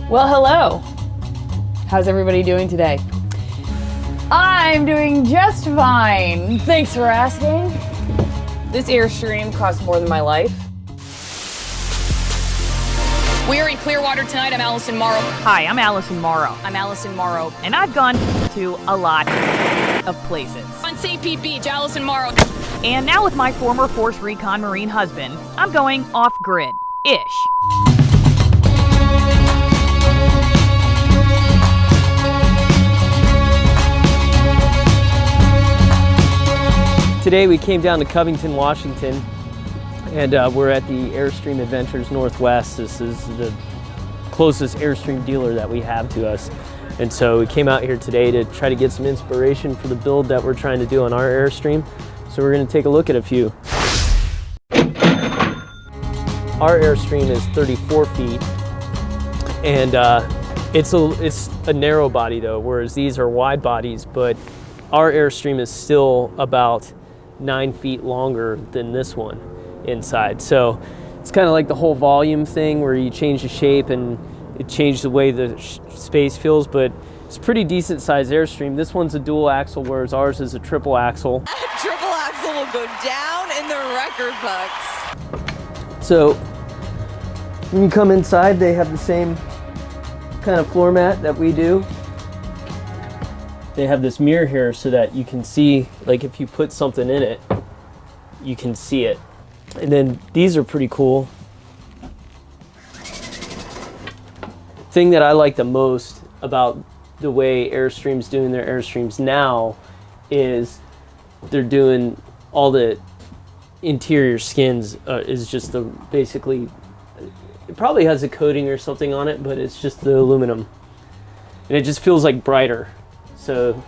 Well, hello. How's everybody doing today? I'm doing just fine. Thanks for asking. This AIRSTREAM costs more than my life. We are in Clearwater tonight. I'm Allison Morrow. Hi, I'm Allison Morrow. I'm Allison Morrow. And I've gone to a lot of places. On St. Pete Beach, Allison Morrow. And now with my former Force Recon Marine husband, I'm going off-grid-ish. Today we came down to Covington, Washington, and we're at the AIRSTREAM Adventures Northwest. This is the closest AIRSTREAM dealer that we have to us. And so we came out here today to try to get some inspiration for the build that we're trying to do on our AIRSTREAM. So we're going to take a look at a few. Our AIRSTREAM is 34 feet, and it's a narrow body though, whereas these are wide bodies, but our AIRSTREAM is still about 9 feet longer than this one inside. So it's kind of like the whole volume thing where you change the shape and it changed the way the space feels, but it's a pretty decent sized AIRSTREAM. This one's a dual axle, whereas ours is a triple axle. Triple axle will go down in the record books. So when you come inside, they have the same kind of floor mat that we do. They have this mirror here so that you can see, like if you put something in it, you can see it. And then these are pretty cool. Thing that I like the most about the way AIRSTREAM's doing their AIRSTREAMs now is they're doing all the interior skins is just the basically, it probably has a coating or something on it, but it's just the aluminum. And it just feels like brighter. So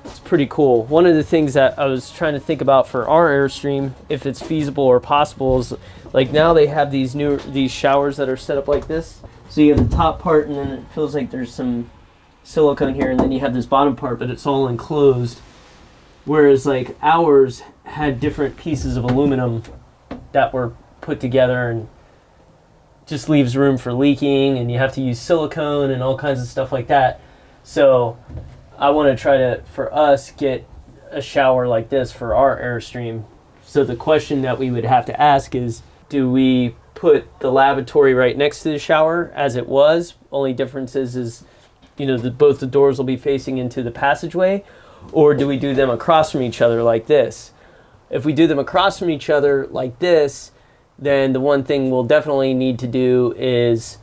it's pretty cool. One of the things that I was trying to think about for our AIRSTREAM, if it's feasible or possible, is like now they have these showers that are set up like this. So you have the top part, and then it feels like there's some silicone here, and then you have this bottom part, but it's all enclosed. Whereas like ours had different pieces of aluminum that were put together, and just leaves room for leaking, and you have to use silicone and all kinds of stuff like that. So I want to try to, for us, get a shower like this for our AIRSTREAM. So the question that we would have to ask is, do we put the lavatory right next to the shower as it was? Only difference is you know, both the doors will be facing into the passageway, or do we do them across from each other like this? If we do them across from each other like this, then the one thing we'll definitely need to do is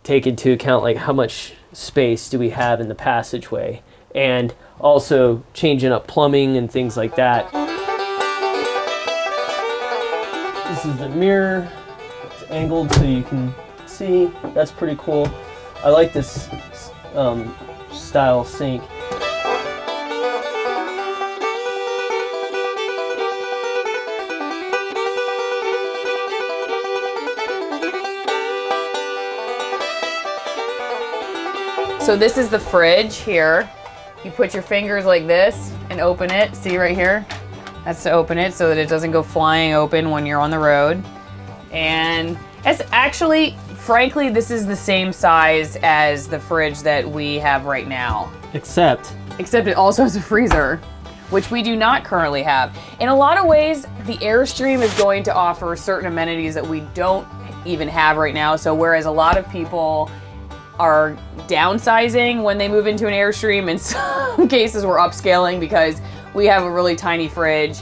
take into account like how much space do we have in the passageway, and also changing up plumbing and things like that. This is the mirror. It's angled so you can see. That's pretty cool. I like this style sink. So this is the fridge here. You put your fingers like this and open it. See right here? That's to open it so that it doesn't go flying open when you're on the road. And it's actually, frankly, this is the same size as the fridge that we have right now. Except it also has a freezer, which we do not currently have. In a lot of ways, the AIRSTREAM is going to offer certain amenities that we don't even have right now. So whereas a lot of people are downsizing when they move into an AIRSTREAM, in some cases we're upscaling because we have a really tiny fridge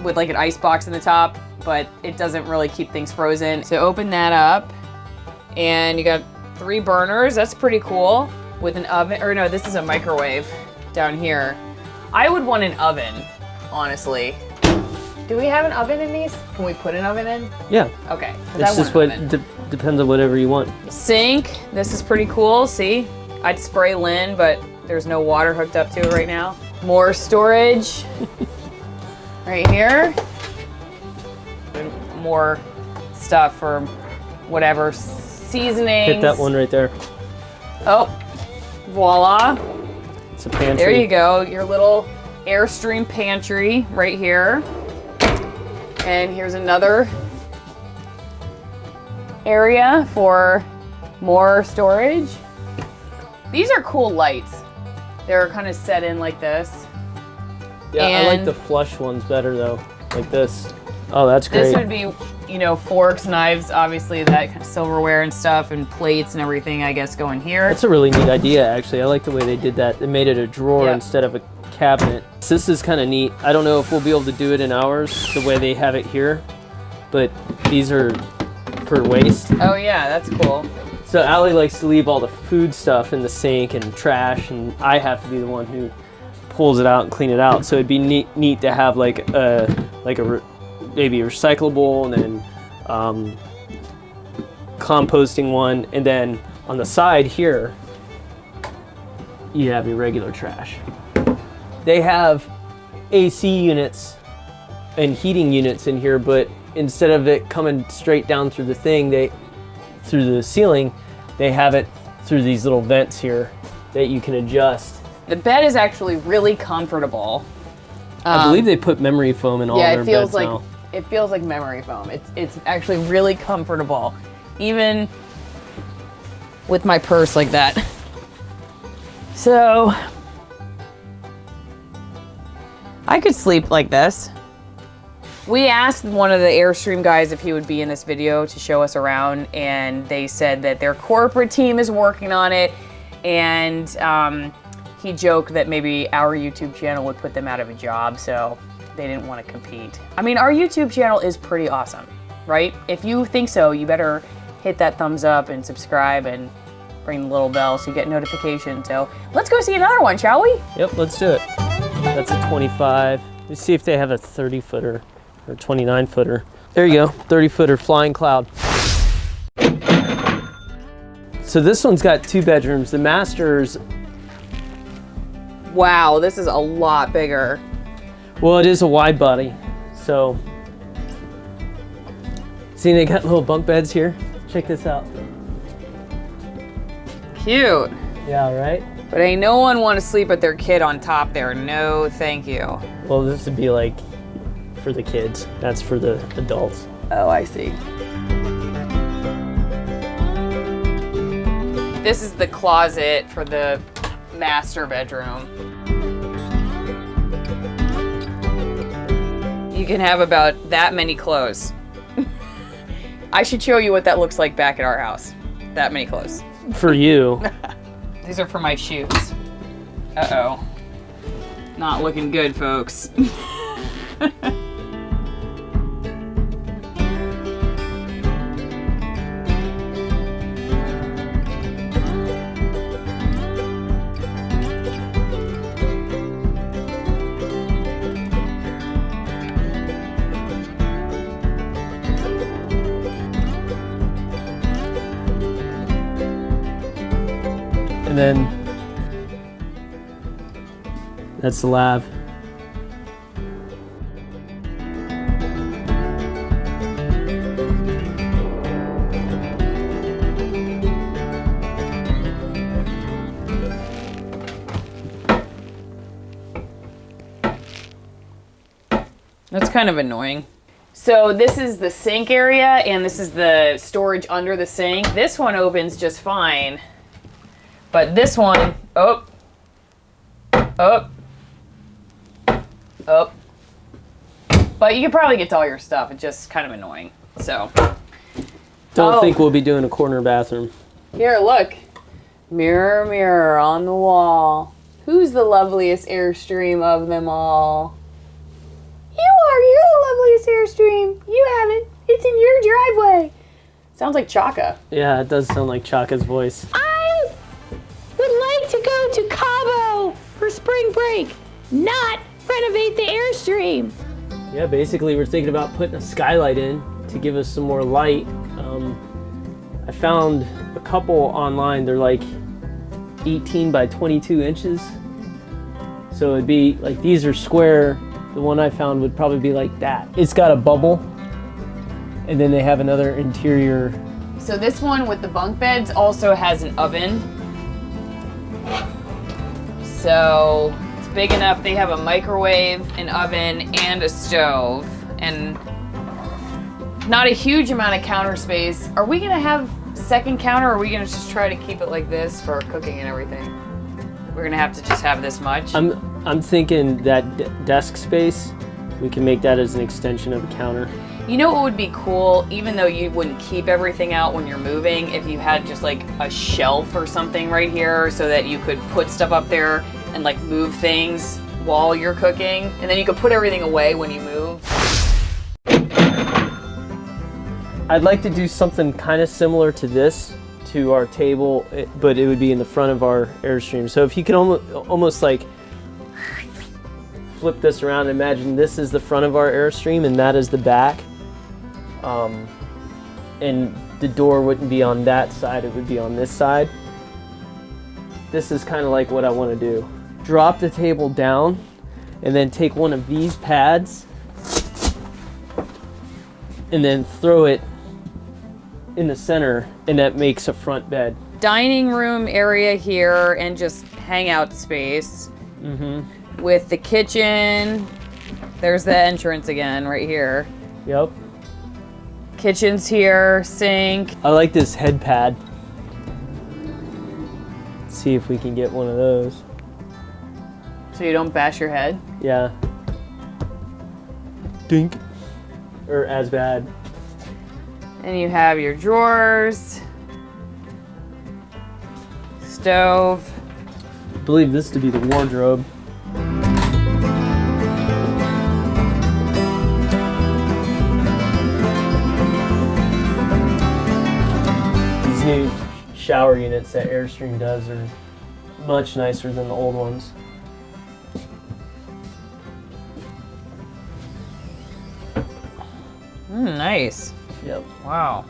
with like an ice box in the top, but it doesn't really keep things frozen. So open that up, and you got 3 burners. That's pretty cool. With an oven, or no, this is a microwave down here. I would want an oven, honestly. Do we have an oven in these? Can we put an oven in? yeah, Okay. it's just what depends on whatever you want. Sink. This is pretty cool. See, I'd spray Lynn, but there's no water hooked up to it right now. More storage right here. And more stuff for whatever seasonings. Hit that one right there. Oh, voila. It's a pantry. There you go. Your little AIRSTREAM pantry right here. And here's another area for More storage. These are cool lights. They're kind of set in like this. Yeah, I like And the flush ones better though, like this. Oh, that's great. this would be, you know, forks, knives, obviously that kind of silverware and stuff, and plates and everything, I guess, go in here. That's a really neat idea, actually. I like the way they did that. They made it a drawer Yeah. instead of a cabinet. This is kind of neat. I don't know if we'll be able to do it in ours the way they have it here, but these are for waste. Oh yeah, that's cool. So Allie likes to leave all the food stuff in the sink and trash, and I have to be the one who pulls it out and clean it out. So it'd be neat to have like a maybe recyclable and then composting one, and then on the side here you have your regular trash. They have AC units and heating units in here, but instead of it coming straight down through the thing, through the ceiling, they have it through these little vents here that you can adjust. The bed is actually really comfortable. I believe they put memory foam in all Yeah, their it feels beds like now. it feels like memory foam. It's actually really comfortable, even with my purse like that. So I could sleep like this. We asked one of the AIRSTREAM guys if he would be in this video to show us around, and they said that their corporate team is working on it, and he joked that maybe our YouTube channel would put them out of a job, so they didn't want to compete. I mean, our YouTube channel is pretty awesome, right? If you think so, you better hit that thumbs up and subscribe and ring the little bell so you get notifications. So let's go see another one, shall we? Yep, let's do it. That's a 25. Let's see if they have a 30 footer or 29 footer. There you go, 30 footer flying cloud. So this one's got 2 bedrooms. The master's, Wow, this is a lot bigger. well, it is a wide body. So, see, they got little bunk beds here. Check this out. Cute. Yeah, right? But ain't no one want to sleep with their kid on top there. No, thank you. Well, this would be like for the kids. That's for the adults. Oh, I see. This is the closet for the master bedroom. You can have about that many clothes. I should show you what that looks like back at our house. That many clothes. For you. These are for my shoes. Uh-oh. Not looking good, folks. And then that's the lab. That's kind of annoying. So this is the sink area, and this is the storage under the sink. This one opens just fine. But this one, oh. But you can probably get to all your stuff. It's just kind of annoying. So. Don't Oh. think we'll be doing a corner bathroom. Here, look. Mirror, mirror on the wall. Who's the loveliest AIRSTREAM of them all? You're the loveliest AIRSTREAM. You have it. It's in your driveway. Sounds like Chaka. Yeah, it does sound like Chaka's voice. I would like to go to Cabo for spring break, not renovate the AIRSTREAM. Yeah, basically we're thinking about putting a skylight in to give us some more light. I found a couple online. They're like 18 by 22 inches. So it'd be like, these are square. The one I found would probably be like that. It's got a bubble, and then they have another interior. So this one with the bunk beds also has an oven. So it's big enough. They have a microwave, an oven, and a stove, and not a huge amount of counter space. Are we gonna have second counter, or are we gonna just try to keep it like this for cooking and everything? We're gonna have to just have this much. I'm thinking that desk space, we can make that as an extension of the counter. You know what would be cool, even though you wouldn't keep everything out when you're moving, if you had just like a shelf or something right here so that you could put stuff up there and like move things while you're cooking, and then you could put everything away when you move. I'd like to do something kind of similar to this, to our table, but it would be in the front of our Airstream. So if you could almost like flip this around, imagine this is the front of our Airstream and that is the back. And the door wouldn't be on that side, it would be on this side. This is kind of like what I want to do. Drop the table down and then take one of these pads and then throw it in the center, and that makes a front bed. Dining room area here and just hangout space. With the kitchen. There's the entrance again right here. Yep. Kitchen's here, sink. I like this head pad. See if we can get one of those. So you don't bash your head. Yeah. Dink. Or as bad. And you have your drawers. Stove. I believe this to be the wardrobe. These new shower units that Airstream does are much nicer than the old ones. Nice. Yep. Wow.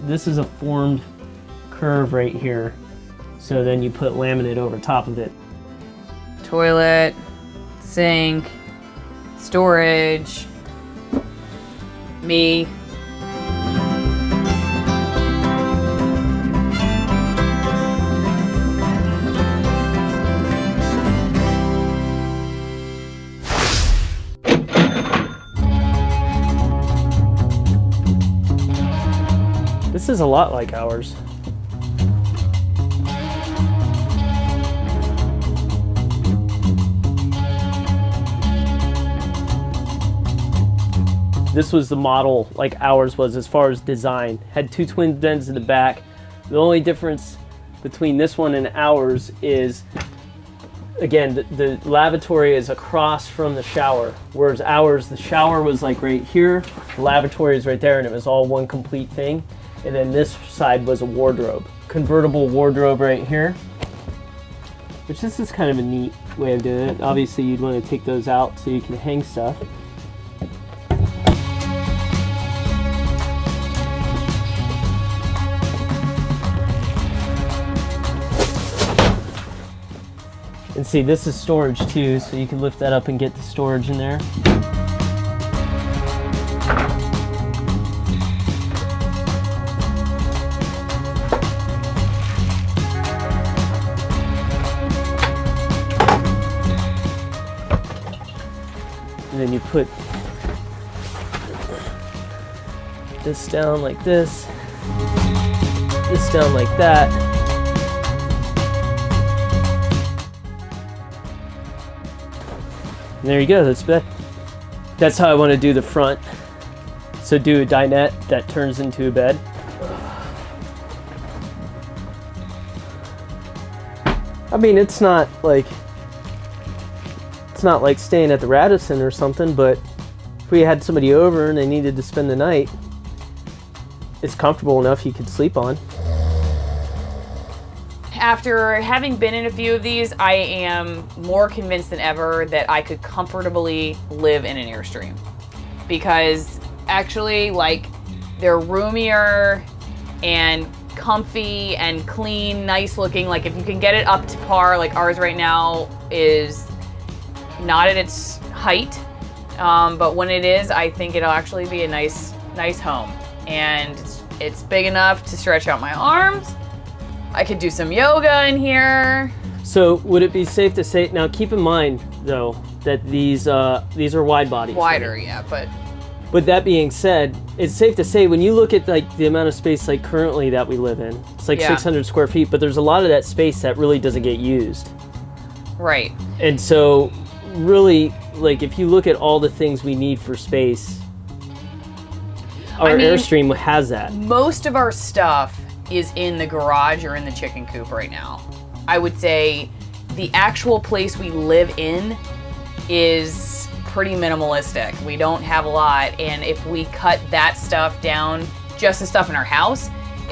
This is a formed curve right here. So then you put laminate over top of it. Toilet, sink, storage, me. This is a lot like ours. This was the model like ours was as far as design. Had two twin beds in the back. The only difference between this one and ours is, again, the lavatory is across from the shower, whereas ours, the shower was like right here, the lavatory is right there, and it was all one complete thing. And then this side was a wardrobe. Convertible wardrobe right here, which this is kind of a neat way of doing it. Obviously you'd want to take those out so you can hang stuff. And see, this is storage too, so you can lift that up and get the storage in there. And then you put this down like this down like that. And there you go, that's bed. That's how I want to do the front. So do a dinette that turns into a bed. I mean, it's not like staying at the Radisson or something, but if we had somebody over and they needed to spend the night, it's comfortable enough you could sleep on. After having been in a few of these, I am more convinced than ever that I could comfortably live in an Airstream. Because actually, like, they're roomier and comfy and clean, nice looking. Like, if you can get it up to par, like ours right now is not at its height, but when it is, I think it'll actually be a nice home. And it's big enough to stretch out my arms. I could do some yoga in here. So would it be safe to say, now keep in mind though, that these are wide bodies. Wider, yeah, but But that being said, it's safe to say when you look at like the amount of space like currently that we live in, it's like 600 square feet, but there's a lot of that space that really doesn't get used. Right. And so really, like if you look at all the things we need for space, our Airstream has that. Most of our stuff is in the garage or in the chicken coop right now. I would say the actual place we live in is pretty minimalistic. We don't have a lot, and if we cut that stuff down, just the stuff in our house,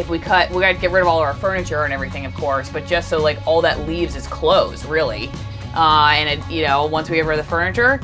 we gotta get rid of all of our furniture and everything, of course, but just so like all that leaves is clothes, really. And it, you know, once we get rid of the furniture,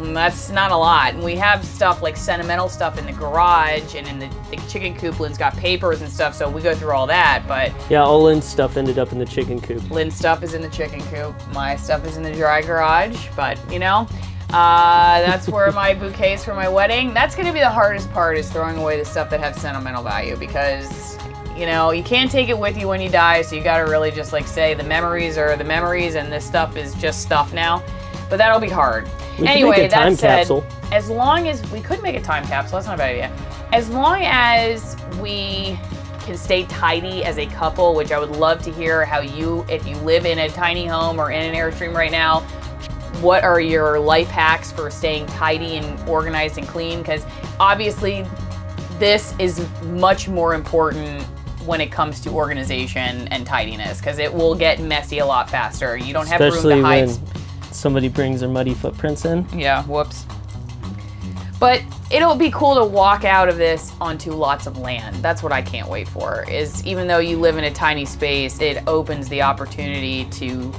that's not a lot. And we have stuff like sentimental stuff in the garage and in the chicken coop. Lynn's got papers and stuff, so we go through all that, but... Yeah, all Lynn's stuff ended up in the chicken coop. Lynn's stuff is in the chicken coop. My stuff is in the dry garage, but, you know, that's where my bouquets for my wedding. That's going to be the hardest part, is throwing away the stuff that has sentimental value, because, you know, you can't take it with you when you die, so you got to really just, like, say the memories are the memories and this stuff is just stuff now. But that'll be hard. Anyway, that said, as long as we could make a time capsule, that's not a bad idea. As long as we can stay tidy as a couple, which I would love to hear how if you live in a tiny home or in an Airstream right now, what are your life hacks for staying tidy and organized and clean? Because obviously this is much more important when it comes to organization and tidiness, because it will get messy a lot faster. You don't have room to hide. When somebody brings their muddy footprints in. Yeah, whoops. But it'll be cool to walk out of this onto lots of land. That's what I can't wait for, is even though you live in a tiny space, it opens the opportunity to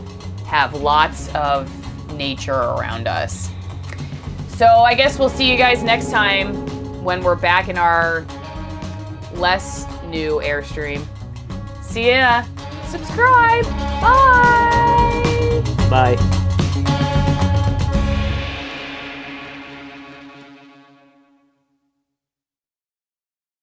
have lots of nature around us. So I guess we'll see you guys next time when we're back in our less new Airstream. See ya. Subscribe. Bye. Bye.